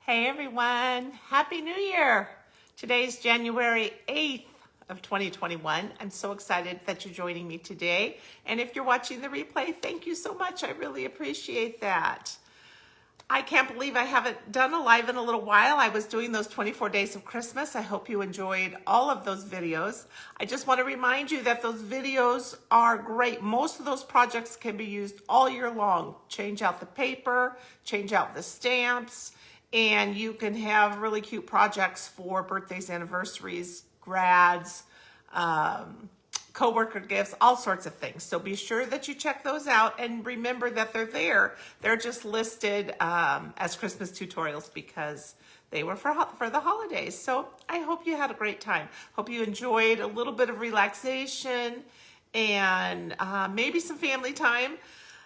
Hey everyone, Happy New Year! Today's January 8th of 2021. I'm so excited that you're joining me today. And if you're watching the replay, thank you so much. I really appreciate that. I can't believe I haven't done a live in a little while. I was doing those 24 days of Christmas. I hope you enjoyed all of those videos. I just want to remind you that those videos are great. Most of those projects can be used all year long. Change out the paper, change out the stamps, and you can have really cute projects for birthdays, anniversaries, grads, coworker gifts, all sorts of things. So be sure that you check those out and remember that they're there. They're just listed as Christmas tutorials because they were for the holidays. So I hope you had a great time. Hope you enjoyed a little bit of relaxation and maybe some family time.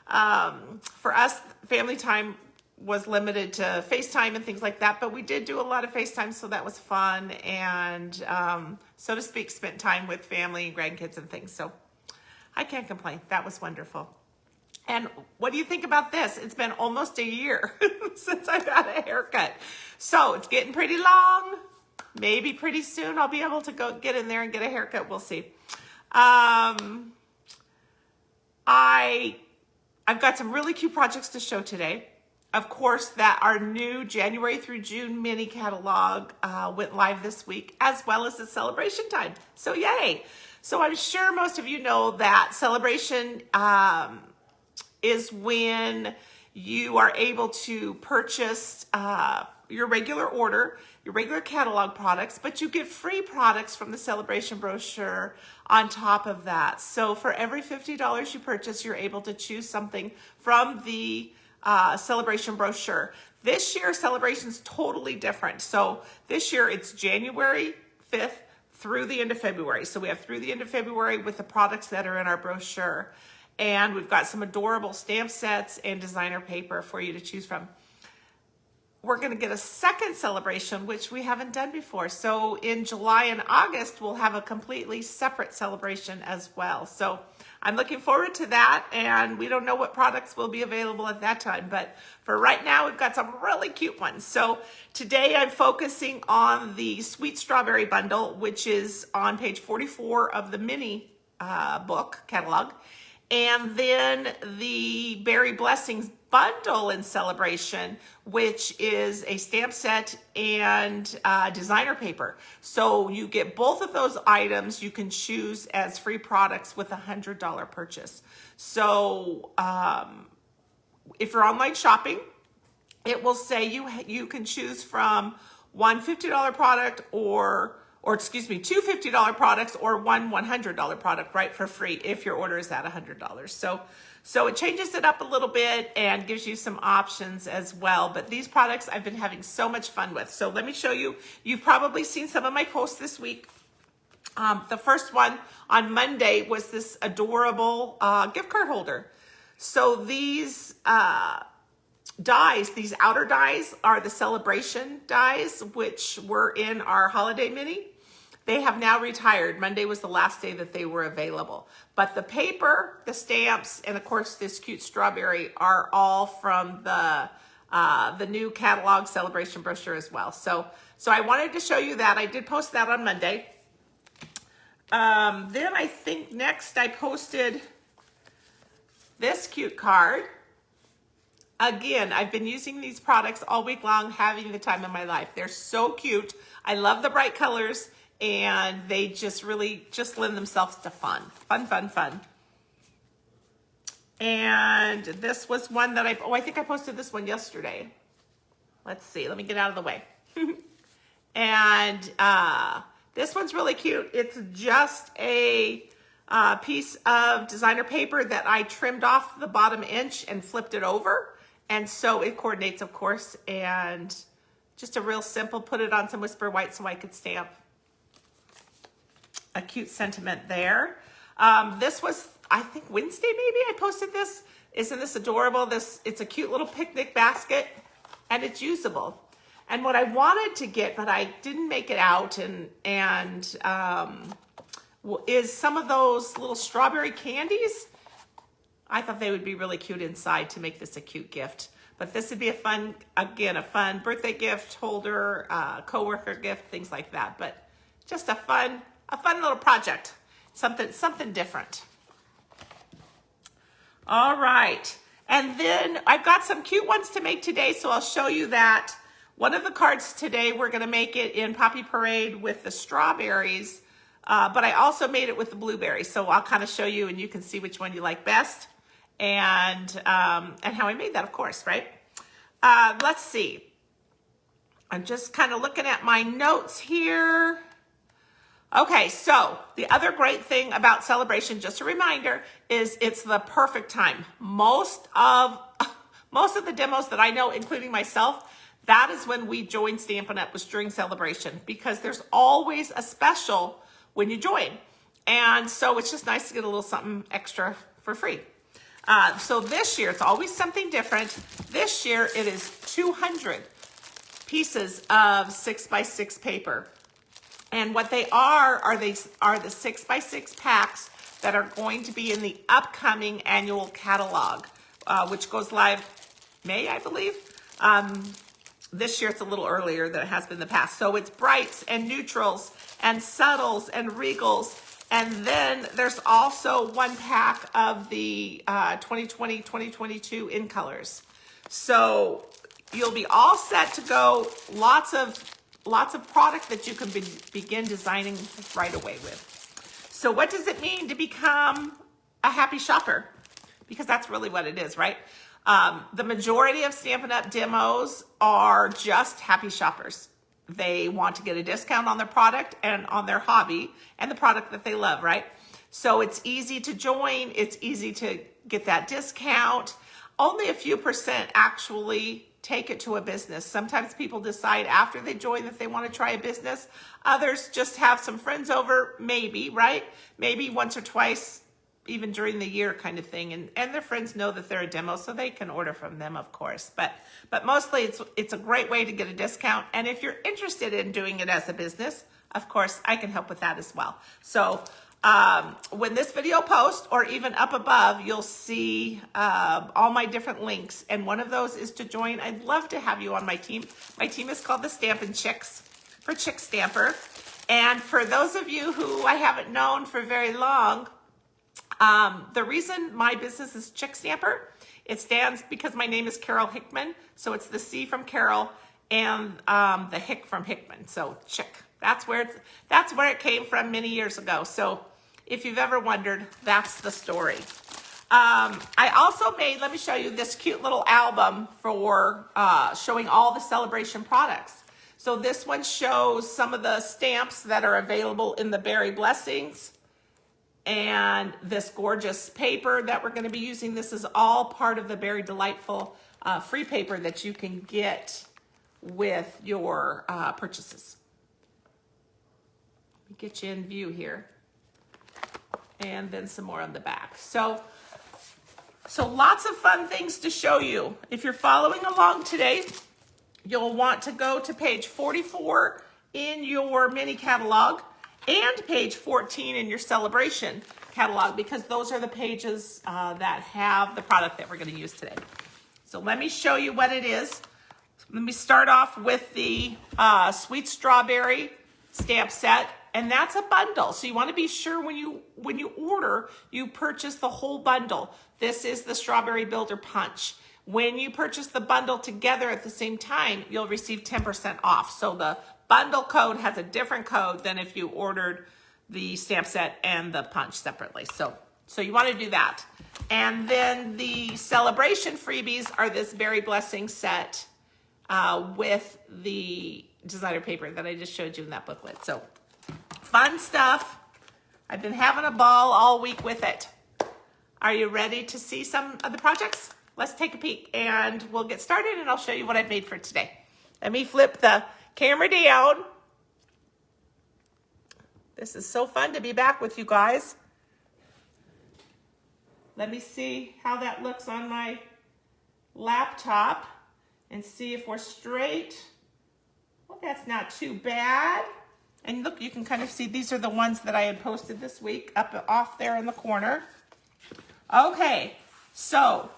For us, family time was limited to FaceTime and things like that, but we did do a lot of FaceTime, so that was fun, and so to speak, spent time with family and grandkids and things, so I can't complain. That was wonderful. And what do you think about this? It's been almost a year since I've had a haircut, so it's getting pretty long. Maybe pretty soon I'll be able to go get in there and get a haircut. We'll see. I've got some really cute projects to show today. Of course, that our new January through June mini catalog went live this week, as well as the celebration time. So yay. So I'm sure most of you know that celebration is when you are able to purchase your regular order, your regular catalog products, but you get free products from the celebration brochure on top of that. So for every $50 you purchase, you're able to choose something from the celebration brochure. This year, celebration's totally different. So this year, it's January 5th through the end of February. So we have through the end of February with the products that are in our brochure. And we've got some adorable stamp sets and designer paper for you to choose from. We're going to get a second celebration, which we haven't done before. So in July and August, we'll have a completely separate celebration as well. So I'm looking forward to that, and we don't know what products will be available at that time, but for right now, we've got some really cute ones. So today I'm focusing on the Sweet Strawberry Bundle, which is on page 44 of the mini book catalog, and then the Berry Blessings Bundle in Celebration, which is a stamp set and designer paper. So you get both of those items you can choose as free products with a $100 purchase. So if you're online shopping, it will say you can choose from one $50 product or excuse me, two $50 products or one $100 product, right, for free if your order is at $100. So it changes it up a little bit and gives you some options as well. But these products I've been having so much fun with. So let me show you. You've probably seen some of my posts this week. The first one on Monday was this adorable gift card holder. So these dies, these outer dies, are the celebration dies, which were in our holiday mini. They have now retired. Monday was the last day that they were available. But the paper, the stamps, and of course this cute strawberry are all from the new catalog celebration brochure as well. So I wanted to show you that. I did post that on Monday. Then I think next I posted this cute card. Again, I've been using these products all week long, having the time of my life. They're so cute. I love the bright colors, and they just really lend themselves to fun. Fun. And this was one that I think I posted this one yesterday. Let's see, let me get out of the way. And this one's really cute. It's just a piece of designer paper that I trimmed off the bottom inch and flipped it over. And so it coordinates, of course, and just a real simple, put it on some Whisper White so I could stamp. A cute sentiment there. This was, I think, Wednesday maybe I posted this. Isn't this adorable? It's a cute little picnic basket, and it's usable. And what I wanted to get, but I didn't make it out, is some of those little strawberry candies. I thought they would be really cute inside to make this a cute gift. But this would be a fun, again, a fun birthday gift holder, coworker gift, things like that. But just a fun little project, something different. All right, and then I've got some cute ones to make today, so I'll show you that. One of the cards today, we're gonna make it in Poppy Parade with the strawberries, but I also made it with the blueberries, so I'll kind of show you and you can see which one you like best and how I made that, of course, right? Let's see. I'm just kind of looking at my notes here. Okay, so the other great thing about Sale-A-Bration, just a reminder, is it's the perfect time. Most of the demos that I know, including myself, that is when we joined Stampin' Up! Was during Sale-A-Bration, because there's always a special when you join. And so it's just nice to get a little something extra for free. So this year, it's always something different. This year, it is 200 pieces of 6x6 paper. And what they are the 6x6 packs that are going to be in the upcoming annual catalog, which goes live May, I believe. This year it's a little earlier than it has been in the past. So it's brights and neutrals and subtles and regals. And then there's also one pack of the 2020-2022 in colors. So you'll be all set to go. Lots of product that you can begin designing right away with. So what does it mean to become a happy shopper? Because that's really what it is, right? The majority of Stampin' Up! Demos are just happy shoppers. They want to get a discount on their product and on their hobby and the product that they love, right? So it's easy to join. It's easy to get that discount. Only a few % actually take it to a business. Sometimes people decide after they join that they want to try a business. Others just have some friends over, maybe, right? Maybe once or twice, even during the year kind of thing. And their friends know that they're a demo, so they can order from them, of course. But mostly it's a great way to get a discount. And if you're interested in doing it as a business, of course, I can help with that as well. So when this video posts, or even up above, you'll see all my different links. And one of those is to join. I'd love to have you on my team. My team is called the Stampin' Chicks for Chickstamper. And for those of you who I haven't known for very long, the reason my business is Chickstamper, it stands because my name is Carol Hickman. So it's the C from Carol and the Hick from Hickman. So Chick. That's where it came from many years ago. So if you've ever wondered, that's the story. I also made, let me show you this cute little album for showing all the Sale-A-Bration products. So this one shows some of the stamps that are available in the Berry Blessings. And this gorgeous paper that we're going to be using. This is all part of the Berry Delightful free paper that you can get with your purchases. Let me get you in view here. And then some more on the back. So lots of fun things to show you. If you're following along today, you'll want to go to page 44 in your mini catalog and page 14 in your Sale-A-Bration catalog, because those are the pages that have the product that we're going to use today. So let me show you what it is. Let me start off with the Sweet Strawberry stamp set, and that's a bundle. So you want to be sure when you order, you purchase the whole bundle. This is the Strawberry Builder Punch. When you purchase the bundle together at the same time, you'll receive 10% off. So the bundle code has a different code than if you ordered the stamp set and the punch separately. So you want to do that. And then the Sale-A-Bration freebies are this Berry Blessing set with the designer paper that I just showed you in that booklet. So fun stuff. I've been having a ball all week with it. Are you ready to see some of the projects? Let's take a peek and we'll get started, and I'll show you what I've made for today. Let me flip the camera down. This is so fun to be back with you guys. Let me see how that looks on my laptop and see if we're straight. Well, that's not too bad. And look, you can kind of see these are the ones that I had posted this week up off there in the corner. Okay, so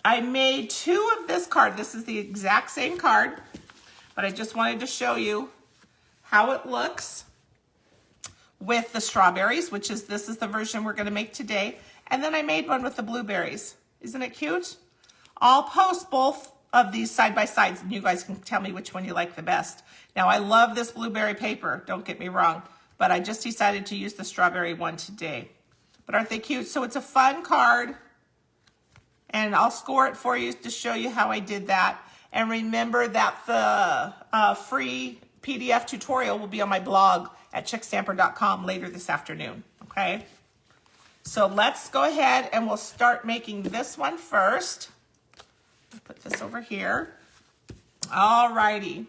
I made 2 of this card. This is the exact same card, but I just wanted to show you how it looks with the strawberries, which is, this is the version we're gonna make today. And then I made one with the blueberries. Isn't it cute? I'll post both of these side by sides and you guys can tell me which one you like the best. Now I love this blueberry paper, don't get me wrong, but I just decided to use the strawberry one today. But aren't they cute? So it's a fun card, and I'll score it for you to show you how I did that. And remember that the free PDF tutorial will be on my blog at chickstamper.com later this afternoon, okay? So let's go ahead and we'll start making this one first. I'll put this over here. All righty.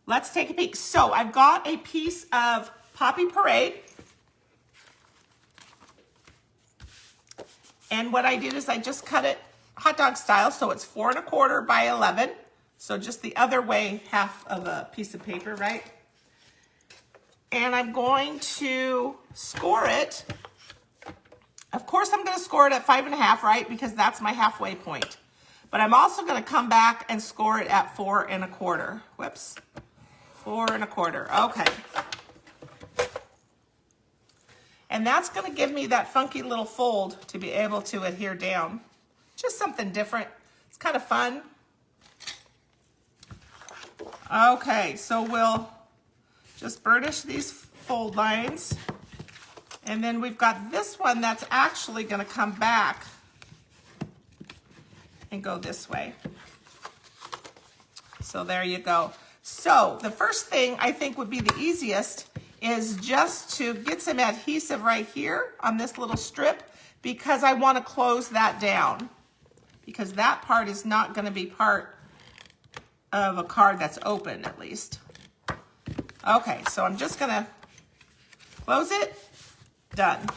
Let's take a peek. So I've got a piece of Poppy Parade. And what I did is I just cut it hot dog style, so it's 4 1/4 by 11. So just the other way, half of a piece of paper, right? And I'm going to score it. Of course, I'm going to score it at 5 1/2, right? Because that's my halfway point. But I'm also going to come back and score it at 4 1/4. Whoops. 4 1/4. Okay. And that's going to give me that funky little fold to be able to adhere down. Just something different. It's kind of fun. Okay, so we'll just burnish these fold lines. And then we've got this one that's actually going to come back and go this way. So there you go. So the first thing I think would be the easiest is just to get some adhesive right here on this little strip, because I want to close that down, because that part is not going to be part of a card that's open, at least. Okay, so I'm just going to close it. Done.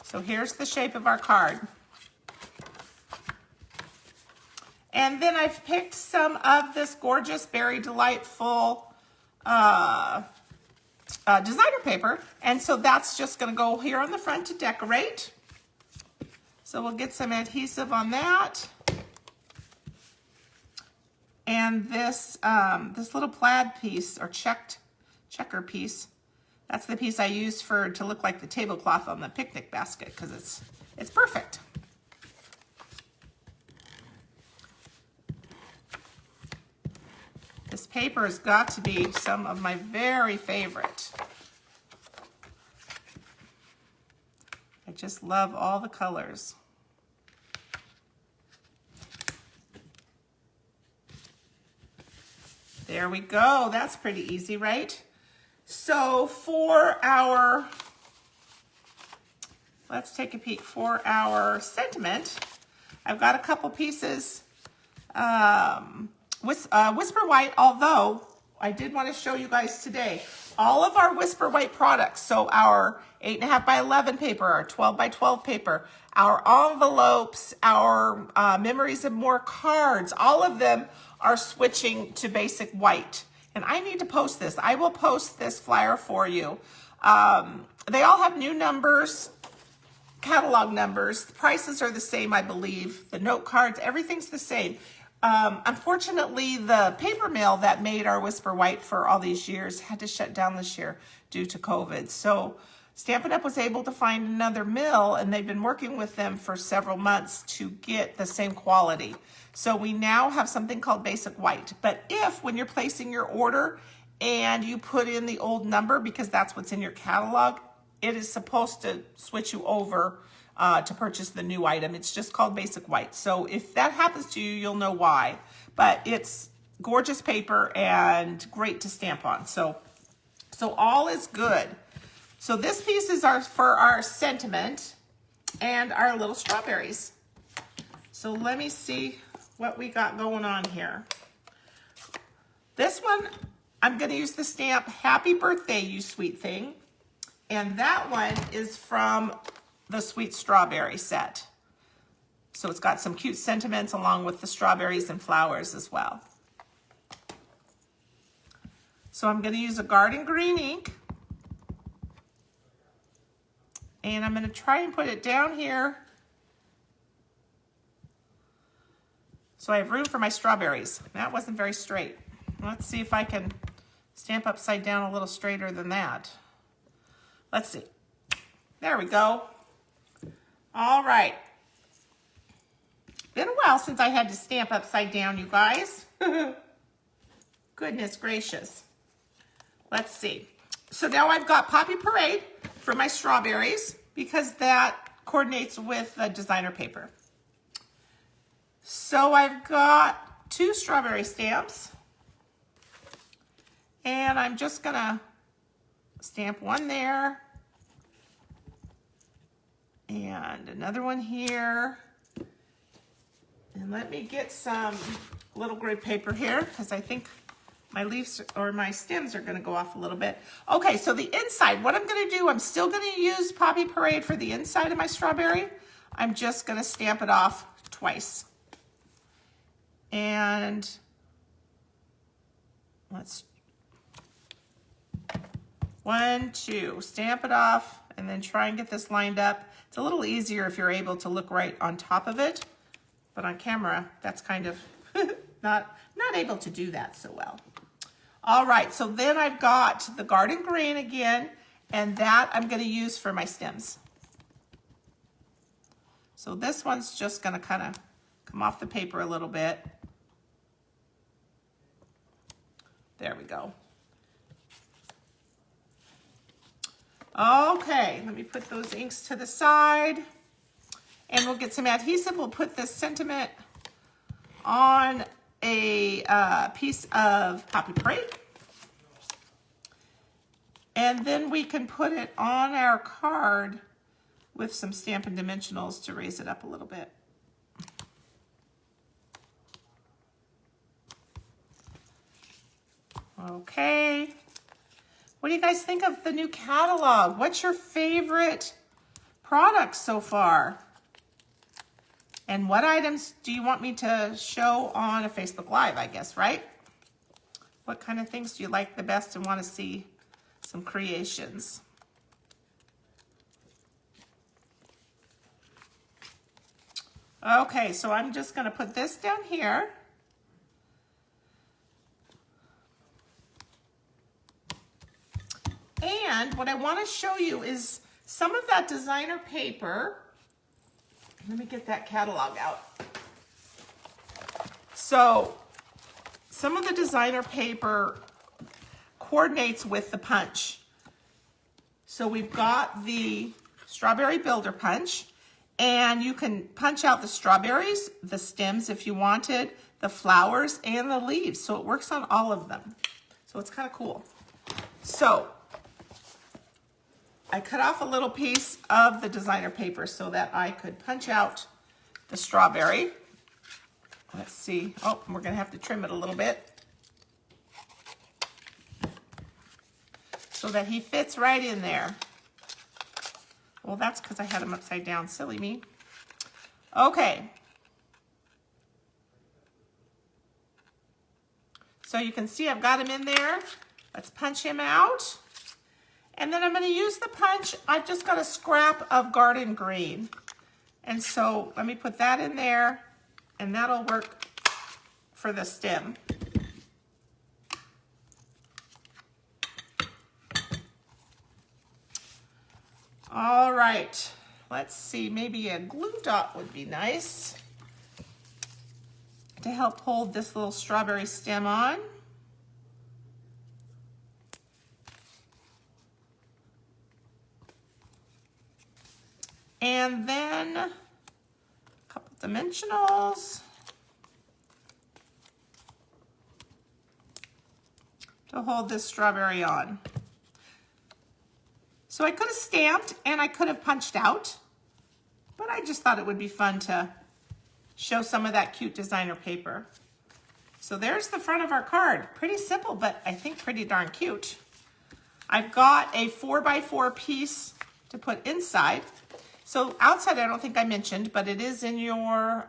So here's the shape of our card. And then I've picked some of this gorgeous Berry Delightful designer paper, and so that's just going to go here on the front to decorate. So we'll get some adhesive on that. And this this little plaid piece, or checker piece, that's the piece I used to look like the tablecloth on the picnic basket, because it's perfect. This paper has got to be some of my very favorite. I just love all the colors. There we go. That's pretty easy, right? So for our, let's take a peek. For our sentiment, I've got a couple pieces with Whisper White, although I did want to show you guys today all of our Whisper White products. So our 8 1/2 by 11 paper, our 12 by 12 paper, our envelopes, our Memories and More cards, all of them are switching to basic white. And I need to post this. I will post this flyer for you. They all have new numbers, catalog numbers. The prices are the same, I believe. The note cards, everything's the same. Unfortunately, the paper mill that made our Whisper White for all these years had to shut down this year due to COVID. So Stampin' Up! Was able to find another mill, and they've been working with them for several months to get the same quality. So we now have something called Basic White. But if, when you're placing your order and you put in the old number, because that's what's in your catalog, it is supposed to switch you over to purchase the new item. It's just called Basic White. So if that happens to you, you'll know why. But it's gorgeous paper and great to stamp on. So all is good. So this piece is for our sentiment and our little strawberries. So let me see what we got going on here. This one, I'm going to use the stamp Happy Birthday, You Sweet Thing. And that one is from the Sweet Strawberry set. So it's got some cute sentiments along with the strawberries and flowers as well. So I'm going to use a garden green ink. And I'm going to try and put it down here So I have room for my strawberries. That wasn't very straight. Let's see if I can stamp upside down a little straighter than that. Let's see. There we go. All right. Been a while since I had to stamp upside down, you guys. Goodness gracious. Let's see. So now I've got Poppy Parade for my strawberries because that coordinates with the designer paper. So I've got 2 strawberry stamps. And I'm just gonna stamp one there. And another one here. And let me get some little gray paper here because I think my leaves or my stems are gonna go off a little bit. Okay, so the inside, what I'm gonna do, I'm still gonna use Poppy Parade for the inside of my strawberry. I'm just gonna stamp it off twice. And let's, 1, 2, stamp it off and then try and get this lined up. It's a little easier if you're able to look right on top of it, but on camera, that's kind of not able to do that so well. All right, so then I've got the garden green again, and that I'm gonna use for my stems. So this one's just gonna kind of come off the paper a little bit. There we go. Okay, let me put those inks to the side. And we'll get some adhesive. We'll put this sentiment on a piece of Poppy Parade. And then we can put it on our card with some Stampin' Dimensionals to raise it up a little bit. Okay. What do you guys think of the new catalog? What's your favorite product so far? And what items do you want me to show on a Facebook Live, I guess, right? What kind of things do you like the best and want to see some creations? Okay, so I'm just going to put this down here. And what I want to show you is some of that designer paper. Let me get that catalog out. So some of the designer paper coordinates with the punch. So we've got the strawberry builder punch, and you can punch out the strawberries, the stems if you wanted, the flowers, and the leaves. So it works on all of them. So it's kind of cool. So I cut off a little piece of the designer paper so that I could punch out the strawberry. Let's see. Oh, we're going to have to trim it a little bit so that he fits right in there. Well, that's because I had him upside down. Silly me. Okay. So you can see I've got him in there. Let's punch him out. And then I'm going to use the punch. I've just got a scrap of garden green. And so let me put that in there, and that'll work for the stem. All right, let's see, maybe a glue dot would be nice to help hold this little strawberry stem on. And then a couple dimensionals to hold this strawberry on. So I could have stamped and I could have punched out, but I just thought it would be fun to show some of that cute designer paper. So there's the front of our card. Pretty simple, but I think pretty darn cute. I've got a 4x4 piece to put inside. So outside, I don't think I mentioned, but it is in your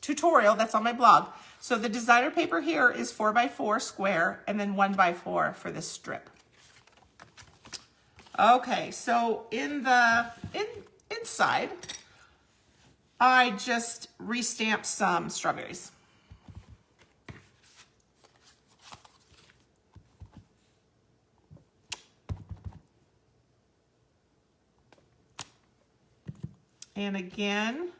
tutorial that's on my blog. So the designer paper here is 4x4 square and then 1x4 for this strip. Okay, so in the inside, I just re-stamped some strawberries. And again,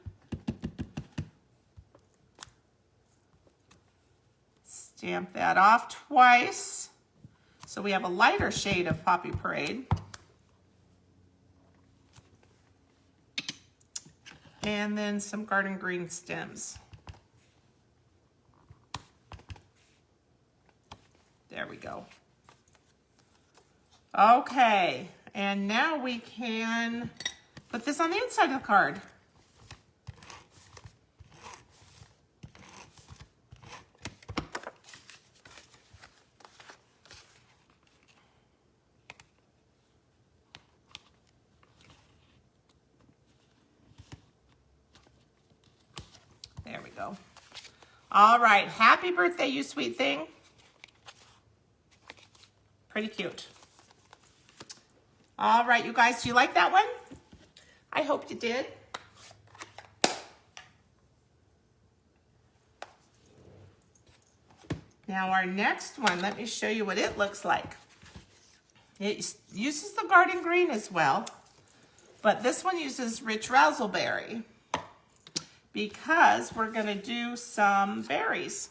stamp that off twice. So we have a lighter shade of Poppy Parade. And then some garden green stems. There we go. Okay, and now we can put this on the inside of the card. There we go. All right, happy birthday, you sweet thing. Pretty cute. All right, you guys, do you like that one? I hope you did. Now our next one, let me show you what it looks like. It uses the garden green as well, but this one uses rich raspberry because we're gonna do some berries.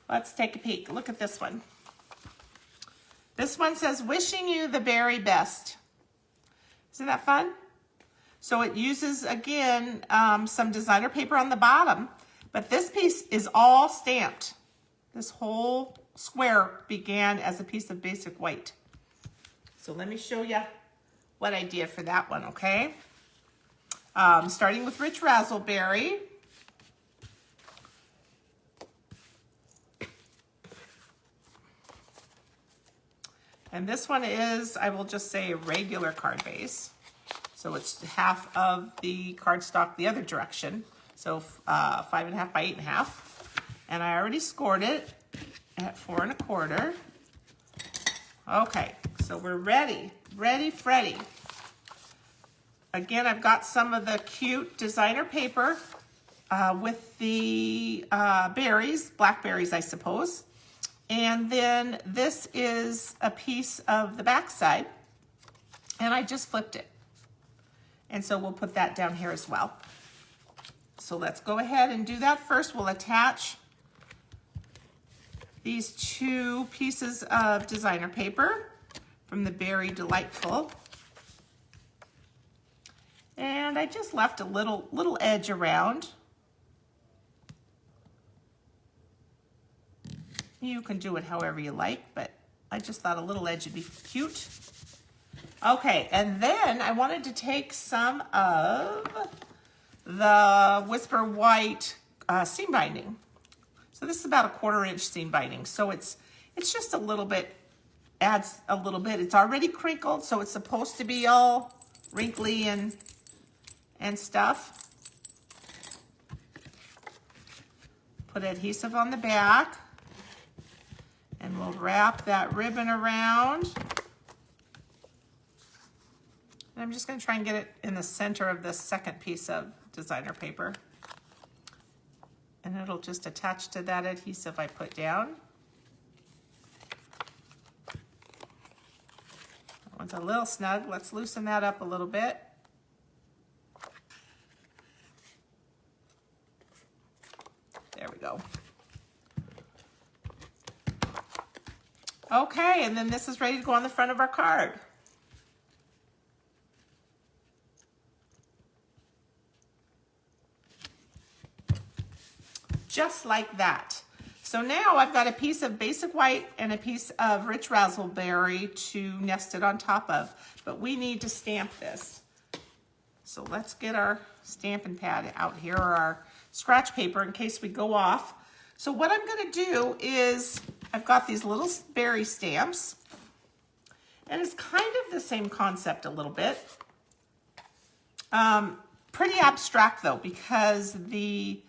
Let's take a peek. Look at this one. This one says, wishing you the very best. Isn't that fun? So it uses, again, some designer paper on the bottom, but this piece is all stamped. This whole square began as a piece of basic white. So let me show you what I did for that one, okay? Starting with rich raspberry. And this one is, I will just say, a regular card base. So it's half of the cardstock the other direction. So 5.5 by 8.5. And I already scored it at 4 1/4. Okay, so we're ready. Ready, Freddy. Again, I've got some of the cute designer paper with the berries, blackberries, I suppose. And then this is a piece of the backside, and I just flipped it. And so we'll put that down here as well. So let's go ahead and do that first. We'll attach these two pieces of designer paper from the Berry Delightful. And I just left a little edge around. You can do it however you like, but I just thought a little edge would be cute. Okay, and then I wanted to take some of the Whisper White seam binding. So this is about a 1/4 inch seam binding. So it's just a little bit, adds a little bit. It's already crinkled, so it's supposed to be all wrinkly and stuff. Put adhesive on the back. And we'll wrap that ribbon around. And I'm just going to try and get it in the center of this second piece of designer paper. And it'll just attach to that adhesive I put down. That one's a little snug. Let's loosen that up a little bit. There we go. Okay, and then this is ready to go on the front of our card. Just like that. So now I've got a piece of basic white and a piece of rich raspberry to nest it on top of, but we need to stamp this. So let's get our Stampin' pad out here, or our scratch paper, in case we go off. So what I'm going to do is, I've got these little berry stamps, and it's kind of the same concept a little bit. Pretty abstract though, because the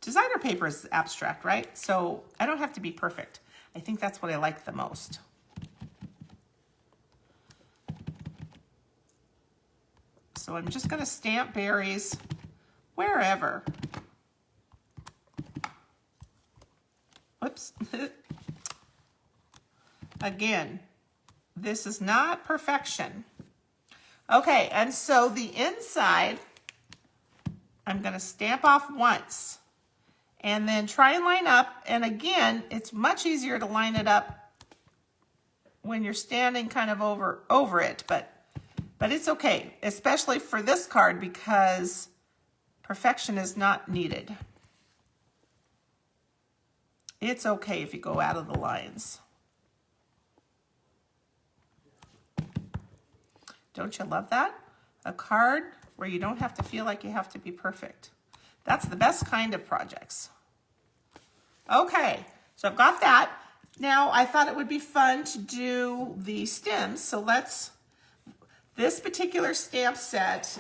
designer paper is abstract, right? So I don't have to be perfect. I think that's what I like the most. So So I'm just going to stamp berries wherever. Whoops. Again, this is not perfection. Okay, and so the inside, I'm going to stamp off once and then try and line up. And again, it's much easier to line it up when you're standing kind of over it, but it's okay, especially for this card because perfection is not needed. It's okay if you go out of the lines. Don't you love that? A card where you don't have to feel like you have to be perfect. That's the best kind of projects. Okay, so I've got that. Now I thought it would be fun to do the stems. So this particular stamp set,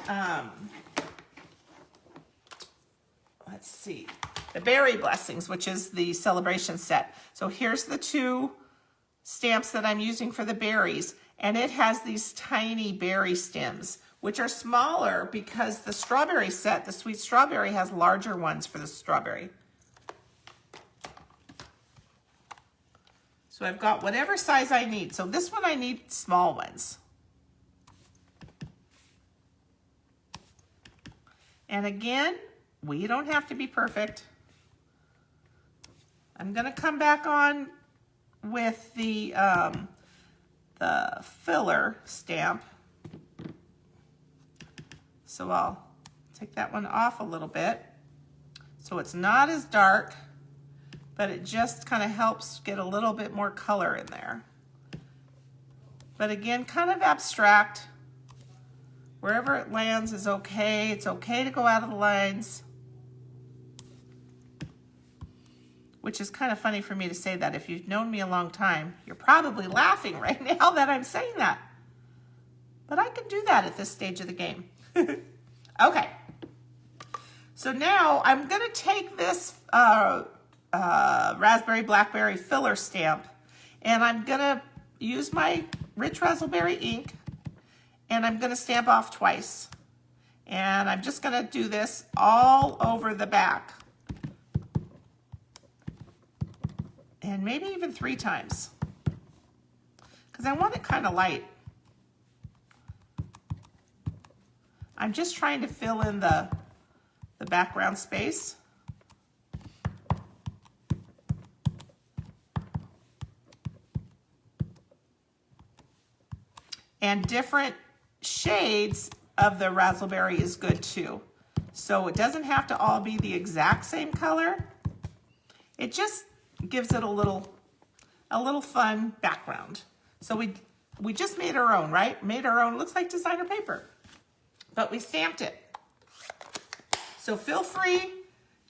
let's see, the Berry Blessings, which is the celebration set. So here's the two stamps that I'm using for the berries. And it has these tiny berry stems, which are smaller because the strawberry set, the sweet strawberry, has larger ones for the strawberry. So I've got whatever size I need. So this one I need small ones. And again, we don't have to be perfect. I'm going to come back on with the filler stamp. So I'll take that one off a little bit. So it's not as dark, but it just kind of helps get a little bit more color in there. But again, kind of abstract. Wherever it lands is okay. It's okay to go out of the lines. Which is kind of funny for me to say that. If you've known me a long time, you're probably laughing right now that I'm saying that. But I can do that at this stage of the game. Okay. So now I'm going to take this raspberry blackberry filler stamp, and I'm going to use my rich raspberry ink, and I'm going to stamp off twice. And I'm just going to do this all over the back. And maybe even 3 times, because I want it kind of light. I'm just trying to fill in the background space. And different shades of the raspberry is good too. So it doesn't have to all be the exact same color. It just gives it a little fun background. So we just made our own, right? Made our own. Looks like designer paper, but we stamped it. So feel free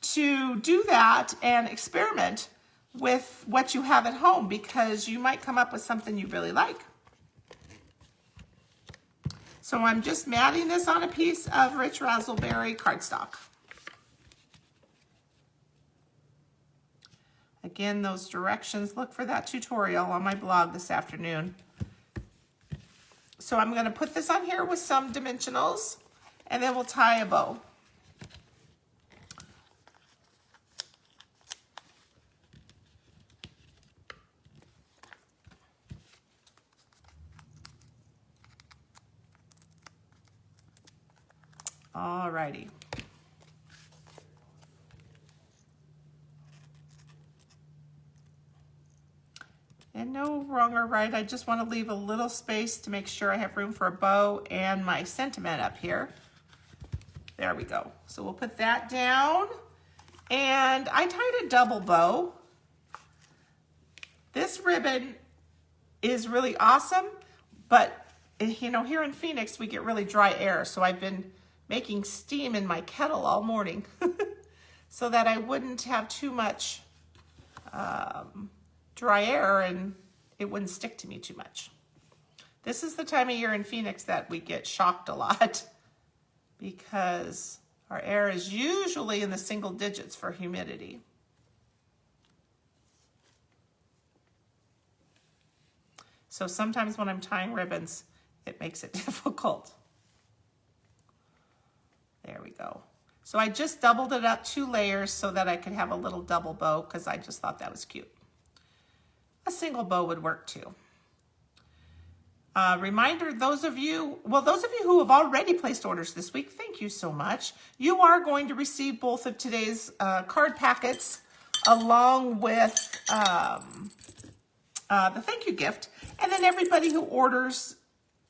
to do that and experiment with what you have at home, because you might come up with something you really like. So I'm just matting this on a piece of rich raspberry cardstock. Again, those directions, look for that tutorial on my blog this afternoon. So I'm going to put this on here with some dimensionals, and then we'll tie a bow. Alrighty. And no wrong or right, I just want to leave a little space to make sure I have room for a bow and my sentiment up here. There we go. So we'll put that down. And I tied a double bow. This ribbon is really awesome, but you know, here in Phoenix, we get really dry air. So I've been making steam in my kettle all morning so that I wouldn't have too much dry air and it wouldn't stick to me too much. This is the time of year in Phoenix that we get shocked a lot because our air is usually in the single digits for humidity. So sometimes when I'm tying ribbons, it makes it difficult. There we go. So I just doubled it up 2 layers so that I could have a little double bow because I just thought that was cute. A single bow would work too. Reminder, those of you who have already placed orders this week, thank you so much. You are going to receive both of today's card packets along with the thank you gift. And then everybody who orders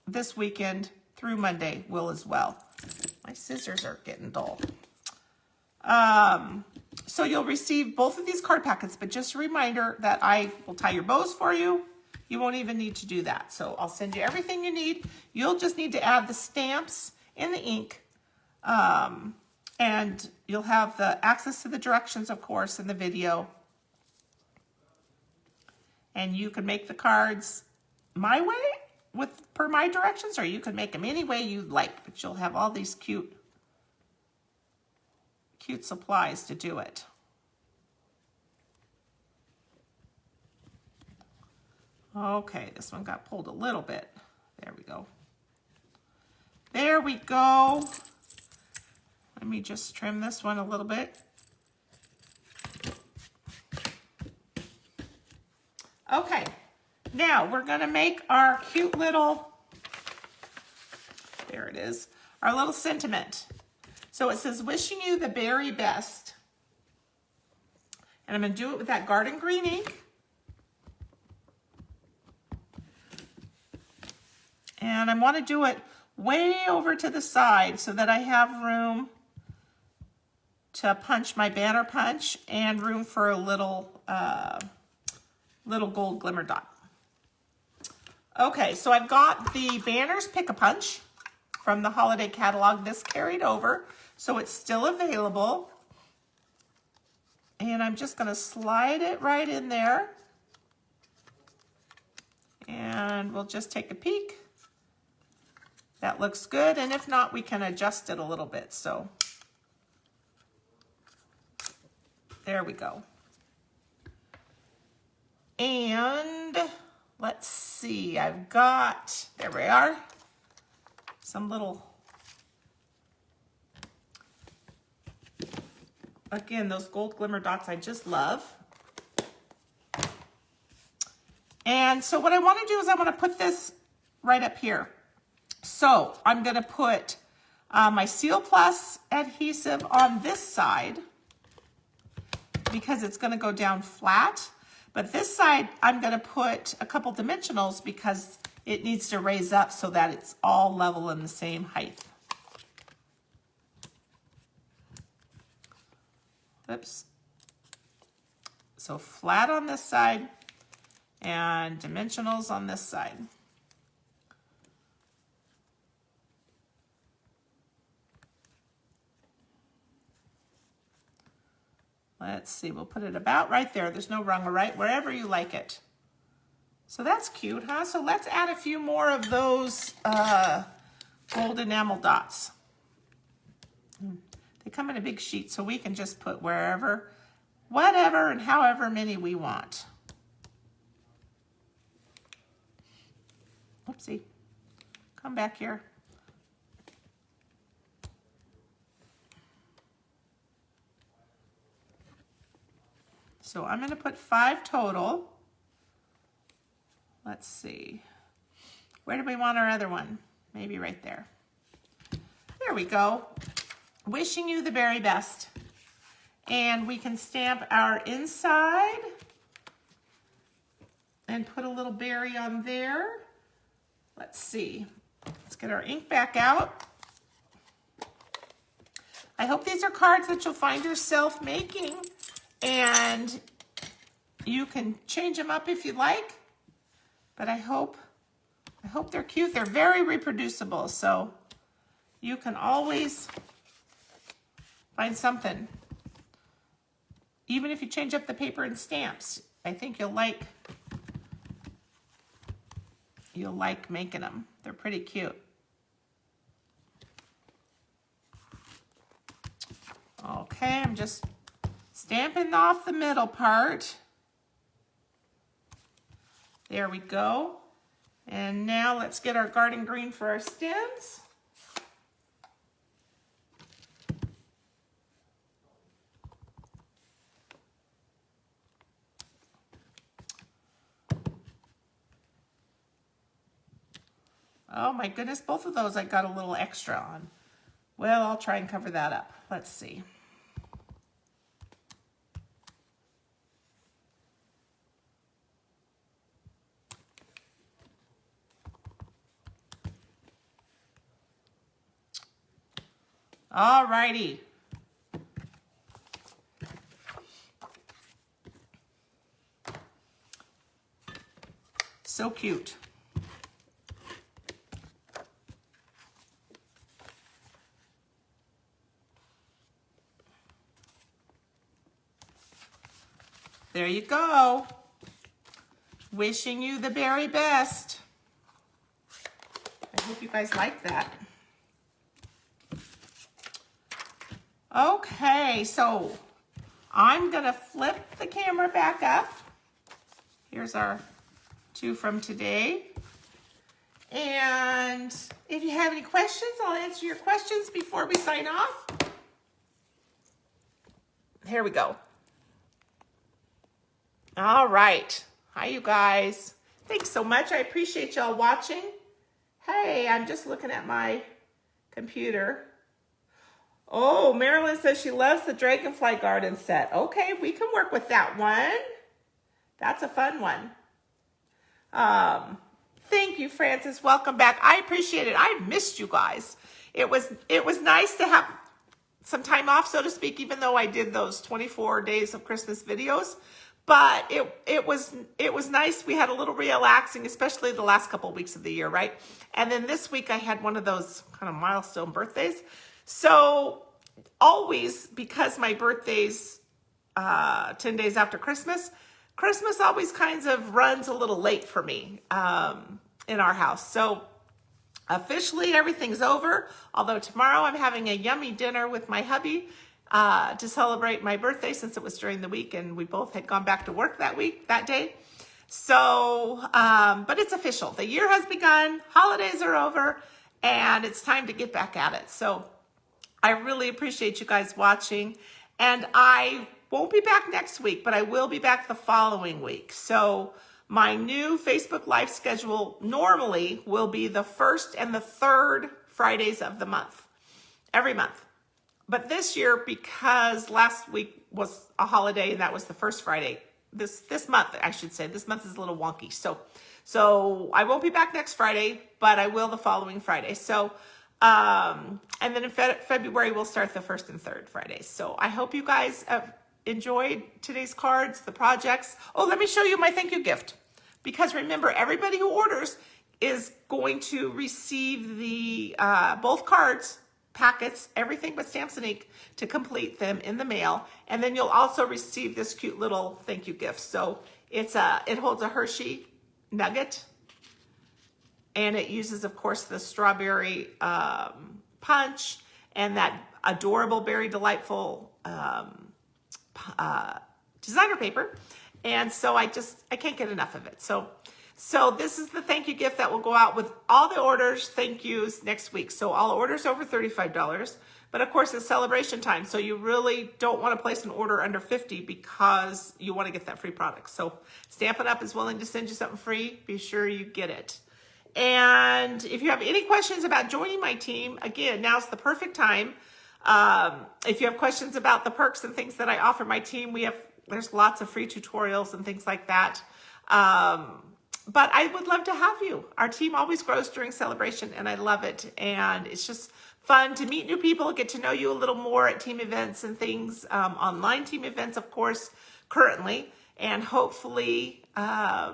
this weekend through Monday will as well. My scissors are getting dull. So you'll receive both of these card packets, but just a reminder that I will tie your bows for you. You won't even need to do that. So I'll send you everything you need. You'll just need to add the stamps and the ink. And you'll have the access to the directions, of course, in the video. And you can make the cards my way per my directions, or you can make them any way you like, but you'll have all these cute supplies to do it. Okay, this one got pulled a little bit. There we go. There we go. Let me just trim this one a little bit. Okay, now we're gonna make our cute little, there it is, our little sentiment. So it says, wishing you the very best. And I'm gonna do it with that garden green ink. And I want to do it way over to the side so that I have room to punch my banner punch and room for a little gold glimmer dot. Okay, so I've got the banners pick-a-punch from the holiday catalog. This carried over, so it's still available. And I'm just going to slide it right in there. And we'll just take a peek. That looks good, and if not, we can adjust it a little bit. So there we go. And let's see, I've got, there we are, some little, again, those gold glimmer dots I just love. And so what I want to do is I want to put this right up here. So I'm going to put my Seal Plus adhesive on this side because it's going to go down flat. But this side, I'm going to put a couple dimensionals because it needs to raise up so that it's all level in the same height. Oops. So flat on this side and dimensionals on this side. Let's see, we'll put it about right there. There's no wrong or right, wherever you like it. So that's cute, huh? So let's add a few more of those gold enamel dots. They come in a big sheet, so we can just put wherever, whatever, and however many we want. Oopsie. Come back here. So I'm going to put 5 total. Let's see. Where do we want our other one? Maybe right there. There we go. Wishing you the very best. And we can stamp our inside and put a little berry on there. Let's see. Let's get our ink back out. I hope these are cards that you'll find yourself making. And you can change them up if you like, but I hope they're cute. They're very reproducible, so you can always find something. Even if you change up the paper and stamps, I think you'll like making them. They're pretty cute. Okay, I'm just stamping off the middle part. There we go. And now let's get our garden green for our stems. Oh my goodness, both of those I got a little extra on. Well, I'll try and cover that up. Let's see. All righty. So cute. There you go. Wishing you the very best. I hope you guys like that. Okay, so I'm gonna flip the camera back up. Here's our two from today. And if you have any questions, I'll answer your questions before we sign off. Here we go. All right. Hi, you guys. Thanks so much. I appreciate y'all watching. Hey, I'm just looking at my computer. Oh, Marilyn says she loves the Dragonfly Garden set. Okay, we can work with that one. That's a fun one. Thank you, Francis. Welcome back. I appreciate it. I missed you guys. It was nice to have some time off, so to speak, even though I did those 24 days of Christmas videos. But it was nice. We had a little relaxing, especially the last couple of weeks of the year, right? And then this week I had one of those kind of milestone birthdays. So always, because my birthday's 10 days after Christmas, Christmas always kind of runs a little late for me in our house. So officially everything's over, although tomorrow I'm having a yummy dinner with my hubby to celebrate my birthday, since it was during the week and we both had gone back to work that day. So, but it's official. The year has begun, holidays are over, and it's time to get back at it. So I really appreciate you guys watching, and I won't be back next week, but I will be back the following week. So my new Facebook Live schedule normally will be the first and the third Fridays of the month, every month. But this year, because last week was a holiday and that was the first Friday, this month, I should say, this month is a little wonky. So I won't be back next Friday, but I will the following Friday. So, and then in February, we'll start the first and third Fridays. So I hope you guys enjoyed today's cards, the projects. Oh, let me show you my thank you gift. Because remember, everybody who orders is going to receive the both cards, packets, everything but stamps and ink, to complete them in the mail. And then you'll also receive this cute little thank you gift. So it holds a Hershey nugget, and it uses, of course, the strawberry punch and that adorable Berry Delightful designer paper. And so I can't get enough of it. So this is the thank you gift that will go out with all the orders, thank yous, next week. So all orders over $35, but of course it's celebration time. So you really don't want to place an order under $50 because you want to get that free product. So Stampin' Up! Is willing to send you something free. Be sure you get it. And if you have any questions about joining my team, again, now's the perfect time. If you have questions about the perks and things that I offer my team, there's lots of free tutorials and things like that. But I would love to have you. Our team always grows during celebration, and I love it. And it's just fun to meet new people, get to know you a little more at team events and things, online team events, of course, currently. And hopefully, I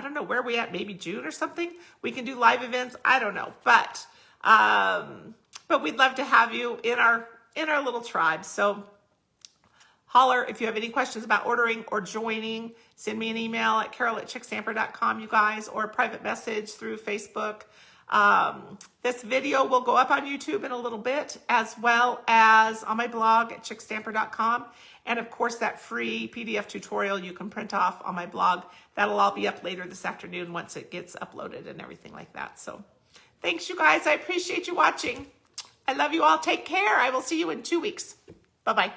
don't know where we at, maybe June or something. We can do live events. I don't know, but we'd love to have you in our little tribe. So holler if you have any questions about ordering or joining. Send me an email at carol@chickstamper.com, you guys, or a private message through Facebook. This video will go up on YouTube in a little bit, as well as on my blog at chickstamper.com. And of course, that free PDF tutorial you can print off on my blog. That'll all be up later this afternoon once it gets uploaded and everything like that. So thanks, you guys. I appreciate you watching. I love you all. Take care. I will see you in 2 weeks. Bye-bye.